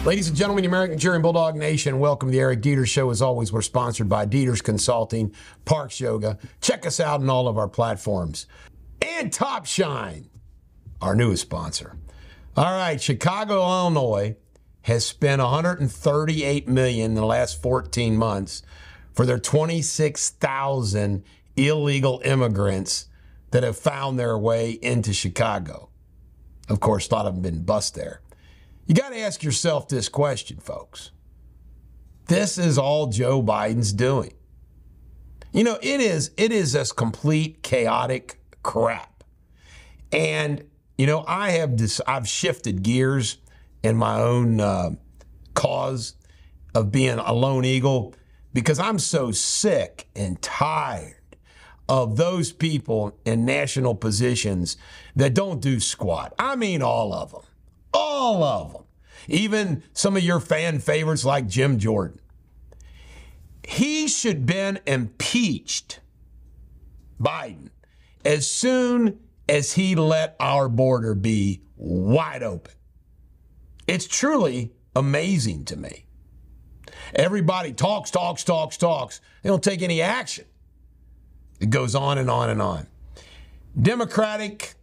Ladies and gentlemen, the American Cheering Bulldog Nation, welcome to the Eric Deters Show. As always, we're sponsored by Deters Consulting, Parks Yoga. Check us out on all of our platforms. And Top Shine, our newest sponsor. All right, Chicago, Illinois has spent $138 million in the last 14 months for their 26,000 illegal immigrants that have found their way into Chicago. Of course, a lot of them been bust there. You got to ask yourself this question, folks. This is all Joe Biden's doing. You know, it is this complete chaotic crap. And, you know, I've shifted gears in my own cause of being a lone eagle because I'm so sick and tired of those people in national positions that don't do squat. I mean, all of them. All of them. Even some of your fan favorites like Jim Jordan. He should have been impeached, Biden, as soon as he let our border be wide open. It's truly amazing to me. Everybody talks. They don't take any action. It goes on and on and on. Democratic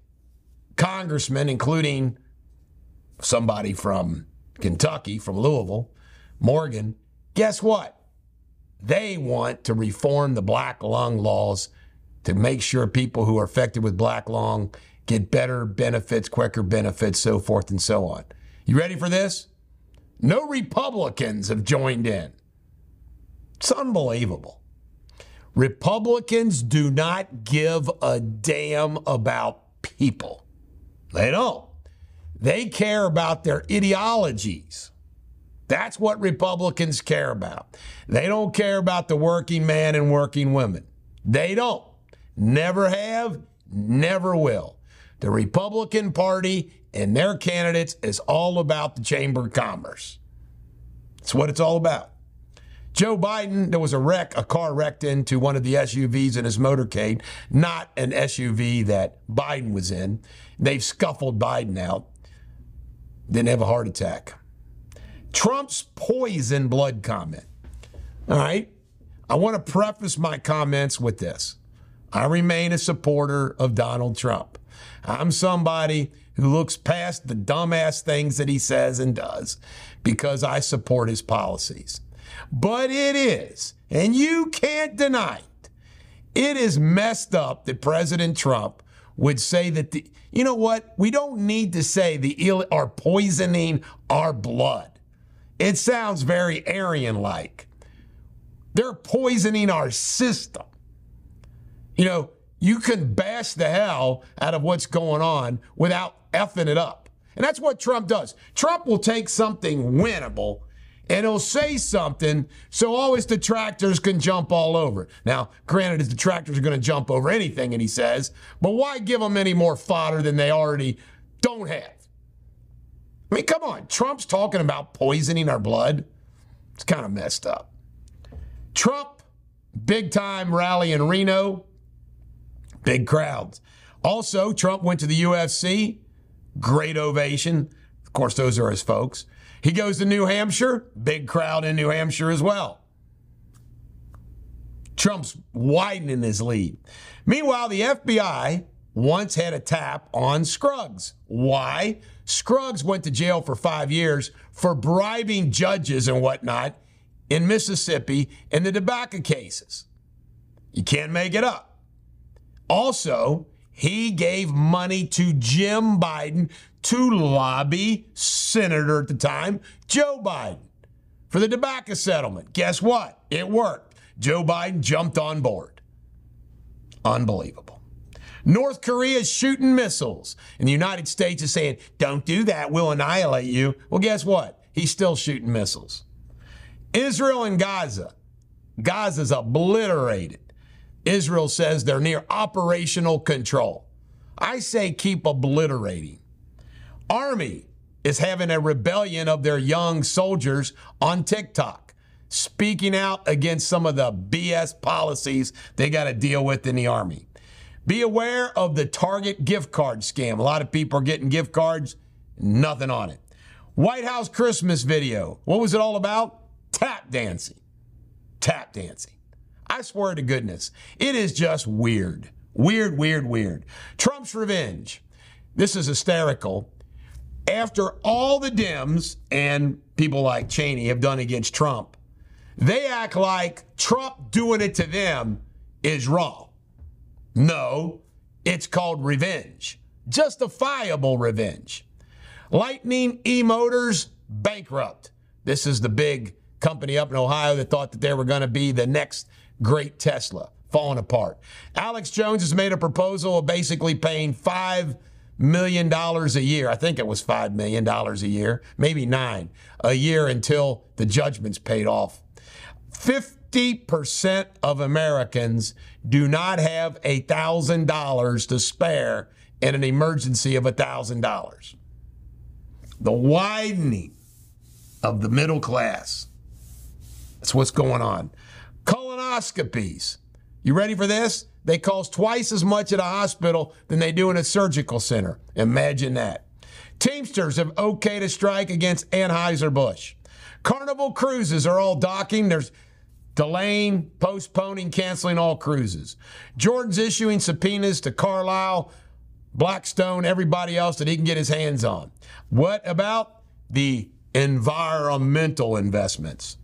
congressmen, including somebody from Kentucky, from Louisville, Morgan, guess what? They want to reform the black lung laws to make sure people who are affected with black lung get better benefits, quicker benefits, so forth and so on. You ready for this? No Republicans have joined in. It's unbelievable. Republicans do not give a damn about people. They don't. They care about their ideologies. That's what Republicans care about. They don't care about the working man and working women. They don't. Never have, never will. The Republican Party and their candidates is all about the Chamber of Commerce. That's what it's all about. Joe Biden, there was a car wrecked into one of the SUVs in his motorcade, not an SUV that Biden was in. They've scuffled Biden out. Didn't have a heart attack. Trump's poison blood comment. All right. I want to preface my comments with this. I remain a supporter of Donald Trump. I'm somebody who looks past the dumbass things that he says and does because I support his policies. But it is, and you can't deny it is messed up that President Trump would say that you know what? We don't need to say are poisoning our blood. It sounds very Aryan-like. They're poisoning our system. You know, you can bash the hell out of what's going on without effing it up. And that's what Trump does. Trump will take something winnable and he'll say something so all his detractors can jump all over. Now, granted, his detractors are going to jump over anything and he says, but why give them any more fodder than they already don't have? I mean, come on. Trump's talking about poisoning our blood. It's kind of messed up. Trump, big time rally in Reno, big crowds. Also, Trump went to the UFC, great ovation. Of course, those are his folks. He goes to New Hampshire, big crowd in New Hampshire as well. Trump's widening his lead. Meanwhile, the FBI once had a tap on Scruggs. Why? Scruggs went to jail for 5 years for bribing judges and whatnot in Mississippi in the tobacco cases. You can't make it up. Also, he gave money to Jim Biden to lobby Senator at the time, Joe Biden, for the tobacco settlement. Guess what? It worked. Joe Biden jumped on board. Unbelievable. North Korea is shooting missiles, and the United States is saying, don't do that, we'll annihilate you. Well, guess what? He's still shooting missiles. Israel and Gaza. Gaza's obliterated. Israel says they're near operational control. I say keep obliterating. Army is having a rebellion of their young soldiers on TikTok, speaking out against some of the BS policies they got to deal with in the Army. Be aware of the Target gift card scam. A lot of people are getting gift cards, nothing on it. White House Christmas video. What was it all about? Tap dancing. Tap dancing. I swear to goodness, it is just weird. Weird, weird, weird. Trump's revenge. This is hysterical. After all the Dems and people like Cheney have done against Trump, they act like Trump doing it to them is wrong. No, it's called revenge. Justifiable revenge. Lightning E-Motors, bankrupt. This is the big company up in Ohio that thought that they were going to be the next great Tesla, falling apart. Alex Jones has made a proposal of basically paying $5 million a year. I think it was $5 million a year, maybe $9 million a year until the judgment's paid off. 50% of Americans do not have $1,000 to spare in an emergency of $1,000. The widening of the middle class. That's what's going on. Colonoscopies. You ready for this? They cost twice as much at a hospital than they do in a surgical center. Imagine that. Teamsters have okayed a strike against Anheuser-Busch. Carnival cruises are all docking. There's delaying, postponing, canceling all cruises. Jordan's issuing subpoenas to Carlyle, Blackstone, everybody else that he can get his hands on. What about the environmental investments?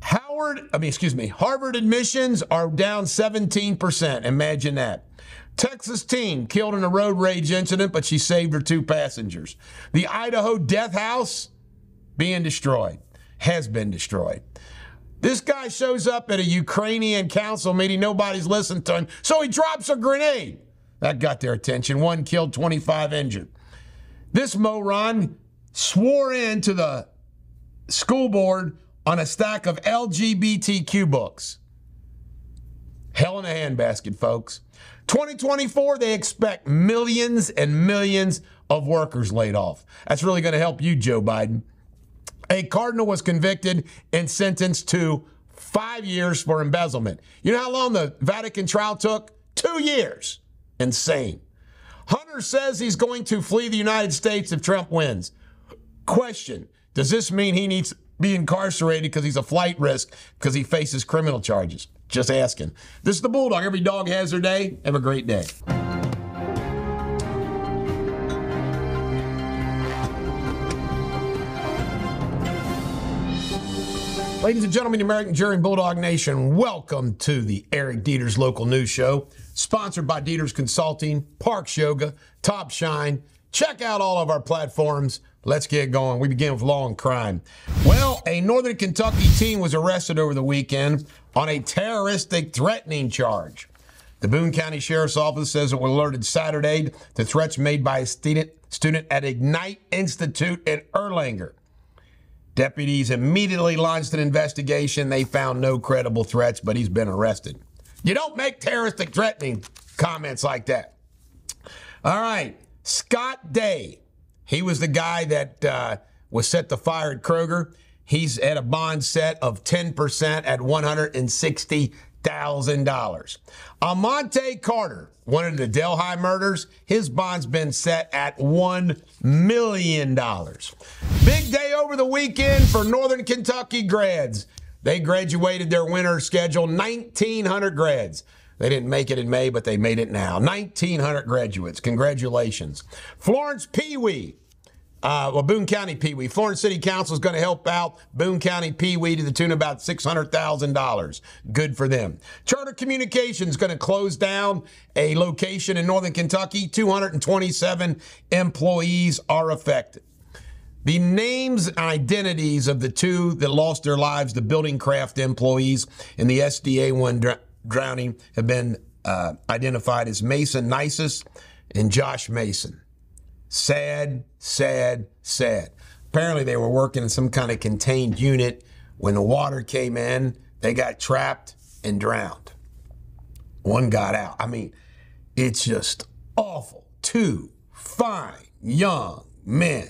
Harvard admissions are down 17%. Imagine that. Texas teen killed in a road rage incident, but she saved her 2 passengers. The Idaho death house being destroyed, has been destroyed. This guy shows up at a Ukrainian council meeting. Nobody's listened to him, so he drops a grenade. That got their attention. 1 killed, 25 injured. This moron swore into the school board on a stack of LGBTQ books. Hell in a handbasket, folks. 2024, they expect millions and millions of workers laid off. That's really going to help you, Joe Biden. A cardinal was convicted and sentenced to 5 years for embezzlement. You know how long the Vatican trial took? 2 years. Insane. Hunter says he's going to flee the United States if Trump wins. Question, does this mean he needs to be incarcerated because he's a flight risk because he faces criminal charges? Just asking. This is the Bulldog. Every dog has their day. Have a great day. Ladies and gentlemen, the American Jury and Bulldog Nation, welcome to the Eric Deters Local News Show, sponsored by Deters Consulting, Parks Yoga, Top Shine. Check out all of our platforms. Let's get going. We begin with law and crime. Well, a Northern Kentucky teen was arrested over the weekend on a terroristic threatening charge. The Boone County Sheriff's Office says it was alerted Saturday to threats made by a student at Ignite Institute in Erlanger. Deputies immediately launched an investigation. They found no credible threats, but he's been arrested. You don't make terroristic threatening comments like that. All right, Scott Day. He was the guy that was set to fire at Kroger. He's at a bond set of 10% at $160,000. Amonte Carter, one of the Delhi murders, his bond's been set at $1 million. Big day over the weekend for Northern Kentucky grads. They graduated their winter schedule, 1,900 grads. They didn't make it in May, but they made it now. 1,900 graduates. Congratulations. Florence Pee-wee. Boone County Pee-wee. Florence City Council is going to help out Boone County Pee-wee to the tune of about $600,000. Good for them. Charter Communications is going to close down a location in Northern Kentucky. 227 employees are affected. The names and identities of the 2 that lost their lives, the building craft employees in the SDA 1 drowning, have been identified as Mason Nisus and Josh Mason. Sad, sad, sad. Apparently they were working in some kind of contained unit. When the water came in, they got trapped and drowned. 1 got out. I mean, it's just awful. 2 fine, young men.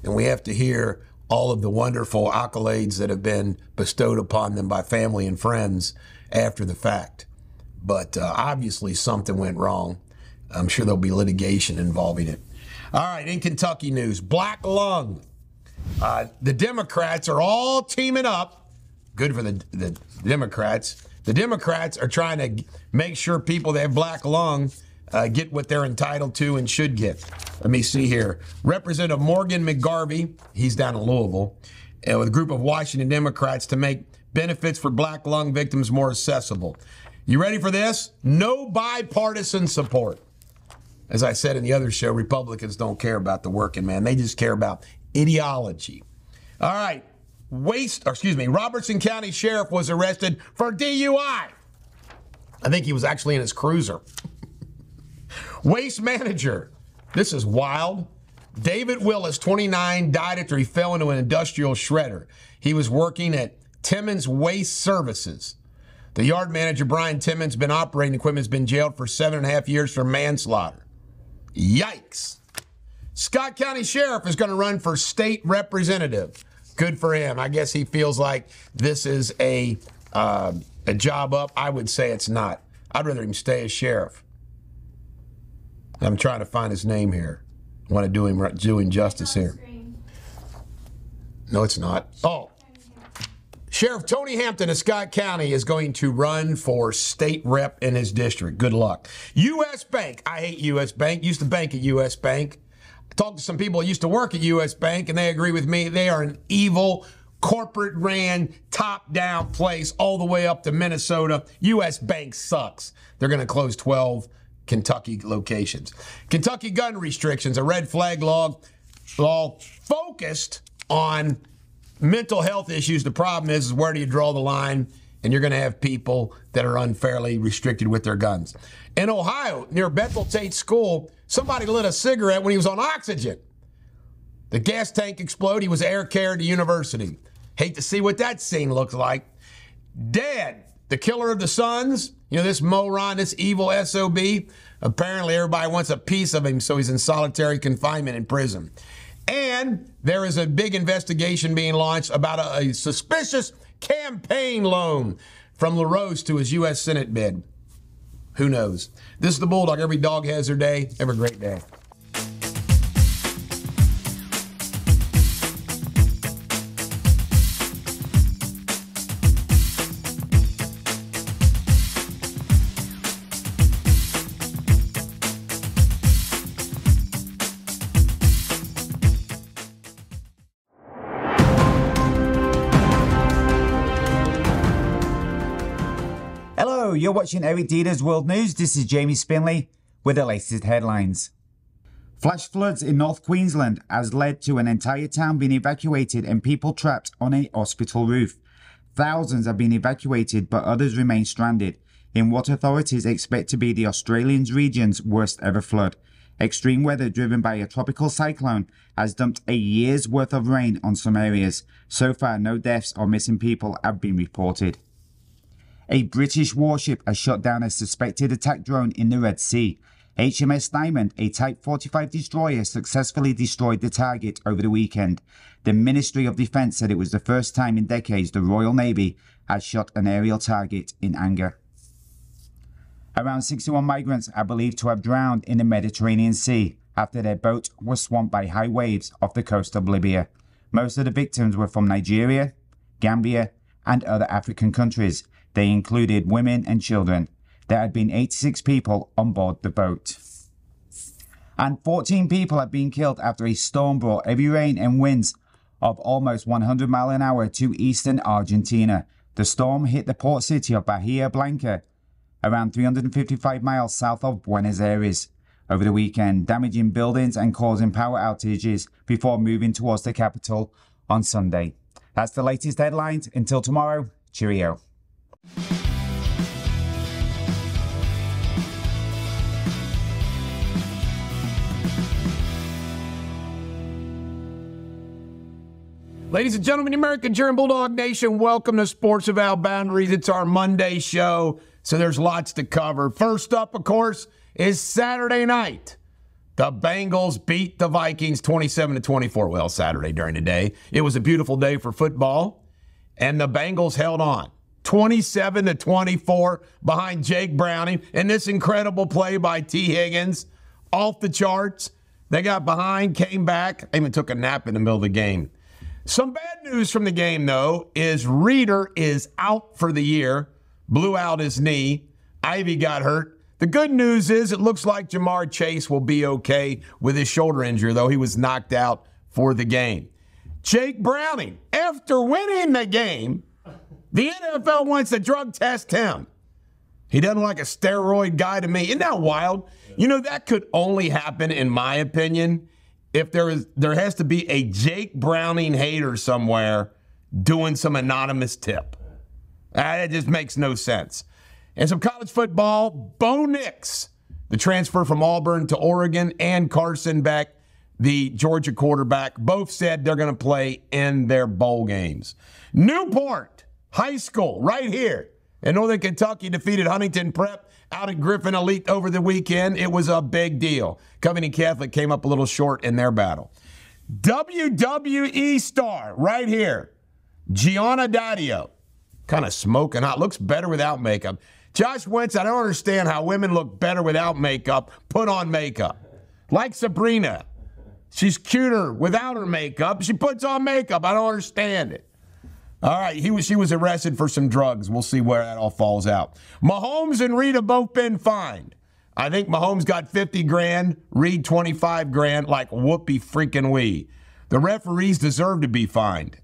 And we have to hear all of the wonderful accolades that have been bestowed upon them by family and friends after the fact. But obviously something went wrong. I'm sure there'll be litigation involving it. All right, in Kentucky news, black lung. The Democrats are all teaming up. Good for the Democrats. The Democrats are trying to make sure people that have black lung get what they're entitled to and should get. Let me see here. Representative Morgan McGarvey, he's down in Louisville, with a group of Washington Democrats to make benefits for black lung victims more accessible. You ready for this? No bipartisan support. As I said in the other show, Republicans don't care about the working man. They just care about ideology. All right. Robertson County Sheriff was arrested for DUI. I think he was actually in his cruiser. Waste manager. This is wild. David Willis, 29, died after he fell into an industrial shredder. He was working at Timmons Waste Services. The yard manager, Brian Timmons, been operating equipment, has been jailed for 7.5 years for manslaughter. Yikes. Scott County Sheriff is going to run for state representative. Good for him. I guess he feels like this is a job up. I would say it's not. I'd rather him stay as sheriff. I'm trying to find his name here. I want to do him justice here. No, it's not. Oh. Sheriff Tony Hampton of Scott County is going to run for state rep in his district. Good luck. U.S. Bank. I hate U.S. Bank. Used to bank at U.S. Bank. I talked to some people who used to work at U.S. Bank, and they agree with me. They are an evil, corporate-ran, top-down place all the way up to Minnesota. U.S. Bank sucks. They're going to close 12 Kentucky locations. Kentucky gun restrictions, a red flag law focused on mental health issues. The problem is where do you draw the line? And you're going to have people that are unfairly restricted with their guns. In Ohio, near Bethel Tate School, somebody lit a cigarette when he was on oxygen. The gas tank exploded. He was air carried to university. Hate to see what that scene looks like. Dead, the killer of the Suns, this moron, this evil SOB. Apparently everybody wants a piece of him, so he's in solitary confinement in prison. And there is a big investigation being launched about a suspicious campaign loan from LaRose to his U.S. Senate bid. Who knows? This is the Bulldog. Every dog has their day. Have a great day. You're watching Eric Deters World News. This is Jamie Spinley with the latest headlines. Flash floods in North Queensland has led to an entire town being evacuated and people trapped on a hospital roof. Thousands have been evacuated, but others remain stranded in what authorities expect to be the Australian region's worst ever flood. Extreme weather driven by a tropical cyclone has dumped a year's worth of rain on some areas. So far, no deaths or missing people have been reported. A British warship has shot down a suspected attack drone in the Red Sea. HMS Diamond, a Type 45 destroyer, successfully destroyed the target over the weekend. The Ministry of Defence said it was the first time in decades the Royal Navy has shot an aerial target in anger. Around 61 migrants are believed to have drowned in the Mediterranean Sea after their boat was swamped by high waves off the coast of Libya. Most of the victims were from Nigeria, Gambia, and other African countries. They included women and children. There had been 86 people on board the boat. And 14 people have been killed after a storm brought heavy rain and winds of almost 100 miles an hour to eastern Argentina. The storm hit the port city of Bahia Blanca, around 355 miles south of Buenos Aires, over the weekend, damaging buildings and causing power outages before moving towards the capital on Sunday. That's the latest headlines. Until tomorrow, cheerio. Ladies and gentlemen, the American German Bulldog Nation, welcome to Sports Without Boundaries. It's our Monday show, so there's lots to cover. First up, of course, is Saturday night. The Bengals beat the Vikings 27-24. Well, Saturday during the day. It was a beautiful day for football, and the Bengals held on. 27-24 behind Jake Browning, and this incredible play by T. Higgins, off the charts. They got behind, came back, even took a nap in the middle of the game. Some bad news from the game, though, is Reeder is out for the year, blew out his knee. Ivy got hurt. The good news is it looks like Jamar Chase will be okay with his shoulder injury, though he was knocked out for the game. Jake Browning, after winning the game, the NFL wants to drug test him. He doesn't like a steroid guy to me. Isn't that wild? You know, that could only happen, in my opinion, if there has to be a Jake Browning hater somewhere doing some anonymous tip. It just makes no sense. And some college football, Bo Nix, the transfer from Auburn to Oregon, and Carson Beck, the Georgia quarterback, both said they're going to play in their bowl games. Newport High School, right here in Northern Kentucky, defeated Huntington Prep out at Griffin Elite over the weekend. It was a big deal. Covington Catholic came up a little short in their battle. WWE star, right here, Gianna Daddio, kind of smoking hot, looks better without makeup. Josh Wentz, I don't understand how women look better without makeup, put on makeup. Like Sabrina. She's cuter without her makeup. She puts on makeup. I don't understand it. All right, she was arrested for some drugs. We'll see where that all falls out. Mahomes and Reed have both been fined. I think Mahomes got 50 grand, Reed 25 grand, like whoopee freaking wee. The referees deserve to be fined.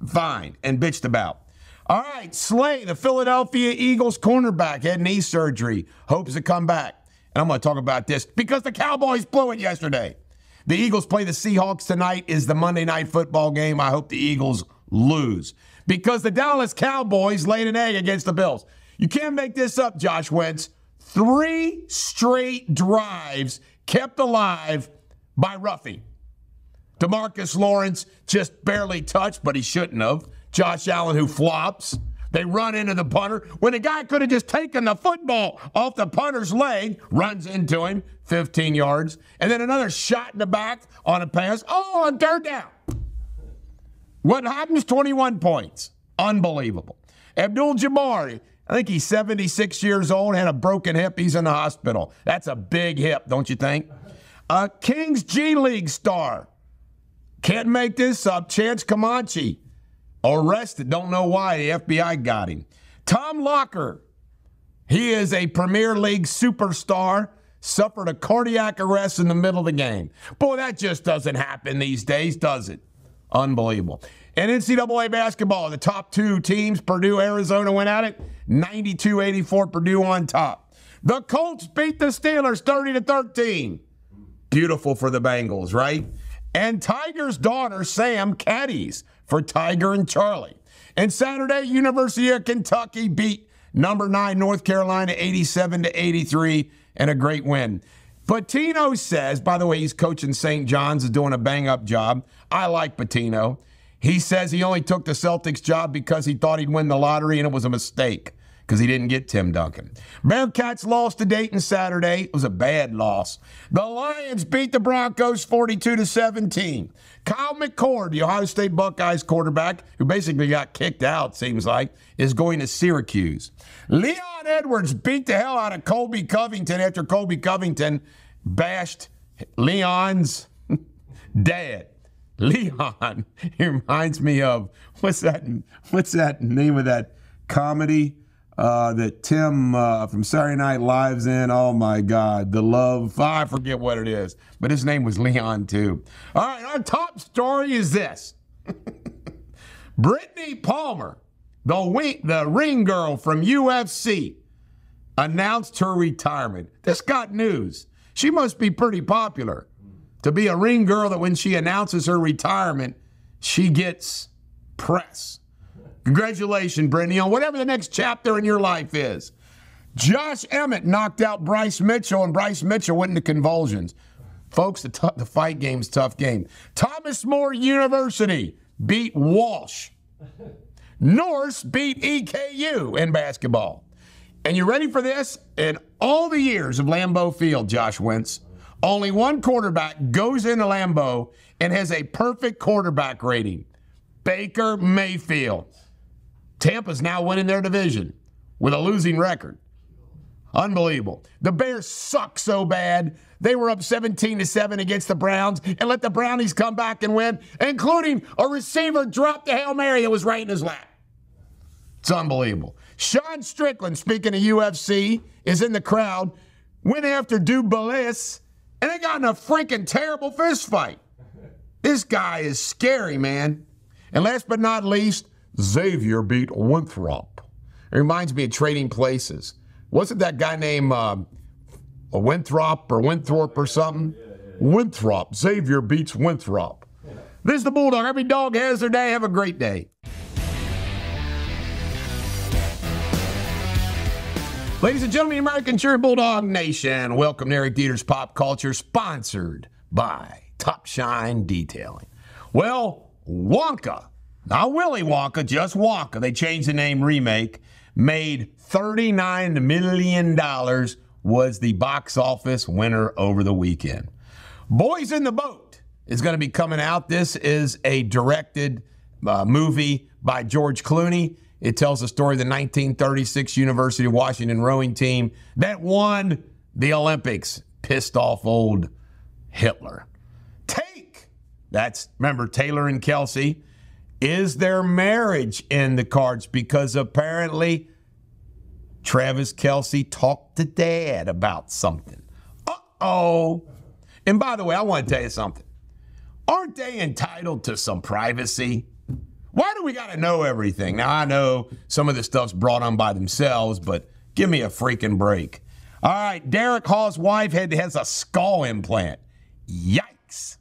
Fined and bitched about. All right, Slay, the Philadelphia Eagles cornerback, had knee surgery, hopes to come back. And I'm going to talk about this because the Cowboys blew it yesterday. The Eagles play the Seahawks tonight, is the Monday Night Football game. I hope the Eagles lose because the Dallas Cowboys laid an egg against the Bills. You can't make this up, Josh Wentz. 3 straight drives kept alive by roughing. DeMarcus Lawrence just barely touched, but he shouldn't have. Josh Allen, who flops. They run into the punter. When the guy could have just taken the football off the punter's leg, runs into him, 15 yards. And then another shot in the back on a pass. Oh, on third down. What happens? 21 points. Unbelievable. Abdul-Jabbar, I think he's 76 years old, had a broken hip. He's in the hospital. That's a big hip, don't you think? Kings G League star. Can't make this up. Chance Comanche. Arrested. Don't know why. The FBI got him. Tom Locker. He is a Premier League superstar. Suffered a cardiac arrest in the middle of the game. Boy, that just doesn't happen these days, does it? Unbelievable. And NCAA basketball, the top 2 teams, Purdue, Arizona, went at it. 92-84, Purdue on top. The Colts beat the Steelers 30-13. Beautiful for the Bengals, right? And Tiger's daughter, Sam, caddies for Tiger and Charlie. And Saturday, University of Kentucky beat number 9 North Carolina 87-83 and a great win. Patino says, by the way, he's coaching St. John's, is doing a bang-up job. I like Patino. He says he only took the Celtics job because he thought he'd win the lottery, and it was a mistake because he didn't get Tim Duncan. Bearcats lost to Dayton Saturday. It was a bad loss. The Lions beat the Broncos 42-17. Kyle McCord, the Ohio State Buckeyes quarterback, who basically got kicked out, seems like, is going to Syracuse. Leon Edwards beat the hell out of Colby Covington after Colby Covington bashed Leon's dad. Leon, he reminds me of, what's that name of that comedy that Tim from Saturday Night Live's in? Oh, my God. The Love. I forget what it is. But his name was Leon, too. All right, our top story is this. Brittany Palmer, the ring girl from UFC, announced her retirement. This got news. She must be pretty popular to be a ring girl that when she announces her retirement, she gets press. Congratulations, Brittany, on whatever the next chapter in your life is. Josh Emmett knocked out Bryce Mitchell, and Bryce Mitchell went into convulsions. Folks, the fight game's a tough game. Thomas More University beat Walsh. Norse beat EKU in basketball. And you ready for this? In all the years of Lambeau Field, Josh Wentz, only one quarterback goes into Lambeau and has a perfect quarterback rating. Baker Mayfield. Tampa's now winning their division with a losing record. Unbelievable. The Bears suck so bad. They were up 17-7 against the Browns and let the Brownies come back and win, including a receiver dropped a Hail Mary that was right in his lap. It's unbelievable. Sean Strickland, speaking of UFC, is in the crowd, went after Dubois, and they got in a freaking terrible fist fight. This guy is scary, man. And last but not least, Xavier beat Winthrop. It reminds me of Trading Places. Wasn't that guy named Winthrop or Winthrop or something? Winthrop. Xavier beats Winthrop. This is the Bulldog. Every dog has their day. Have a great day. Ladies and gentlemen, American Cheering Bulldog Nation, welcome to Eric Deters Pop Culture, sponsored by Top Shine Detailing. Well, Wonka, not Willy Wonka, just Wonka, they changed the name, remake, made $39 million, was the box office winner over the weekend. Boys in the Boat is going to be coming out. This is a directed movie by George Clooney. It tells the story of the 1936 University of Washington rowing team that won the Olympics, pissed off old Hitler. Take, that's, remember, Taylor and Kelsey, is their marriage in the cards because apparently Travis Kelce talked to Dad about something. Uh-oh. And by the way, I want to tell you something. Aren't they entitled to some privacy? Why do we got to know everything? Now, I know some of this stuff's brought on by themselves, but give me a freaking break. All right, Derek Hall's wife has a skull implant. Yikes.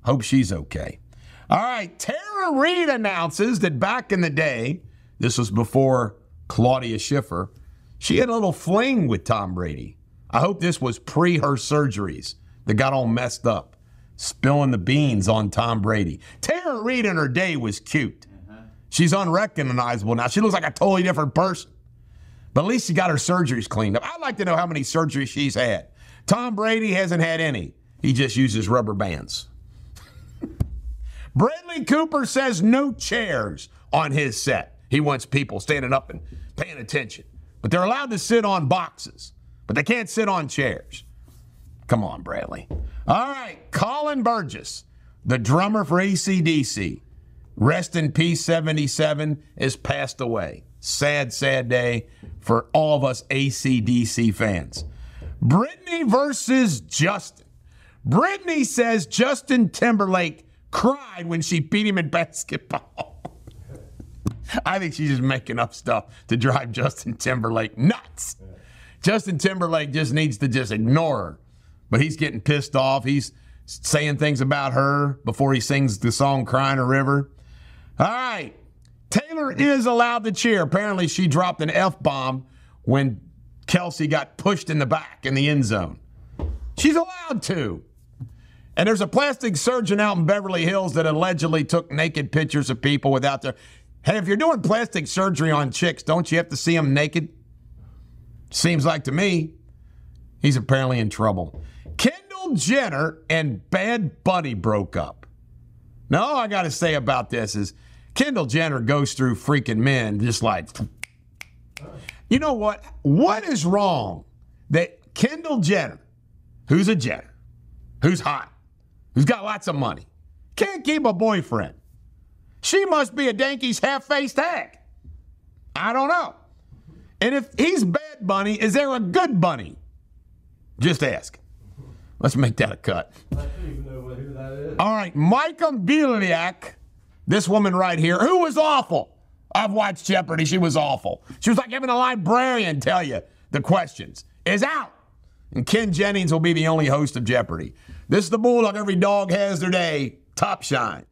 Hope she's okay. All right, Tara Reid announces that back in the day, this was before Claudia Schiffer, she had a little fling with Tom Brady. I hope this was pre her surgeries that got all messed up, spilling the beans on Tom Brady. Tara Reid in her day was cute. She's unrecognizable now. She looks like a totally different person. But at least she got her surgeries cleaned up. I'd like to know how many surgeries she's had. Tom Brady hasn't had any. He just uses rubber bands. Bradley Cooper says no chairs on his set. He wants people standing up and paying attention. But they're allowed to sit on boxes, but they can't sit on chairs. Come on, Bradley. All right, Colin Burgess, the drummer for AC/DC, rest in peace, 77, has passed away. Sad, sad day for all of us AC/DC fans. Brittany versus Justin. Brittany says Justin Timberlake cried when she beat him in basketball. I think she's just making up stuff to drive Justin Timberlake nuts. Justin Timberlake just needs to just ignore her. But he's getting pissed off. He's saying things about her before he sings the song Crying a River. All right. Taylor is allowed to cheer. Apparently she dropped an F-bomb when Kelsey got pushed in the back in the end zone. She's allowed to. And there's a plastic surgeon out in Beverly Hills that allegedly took naked pictures of people without their... Hey, if you're doing plastic surgery on chicks, don't you have to see them naked? Seems like to me. He's apparently in trouble. Kendall Jenner and Bad Bunny broke up. Now, all I got to say about this is Kendall Jenner goes through freaking men just like... You know what? What is wrong that Kendall Jenner, who's a Jenner, who's hot, who's got lots of money, can't keep a boyfriend? She must be a Yankees half-faced hag. I don't know. And if he's Bad Bunny, is there a good bunny? Just ask. Let's make that a cut. I don't even know who that is. All right, Micah Bieliak, this woman right here, who was awful. I've watched Jeopardy. She was awful. She was like having a librarian tell you the questions. Is out. And Ken Jennings will be the only host of Jeopardy. This is the Bulldog. Every dog has their day. Top Shine.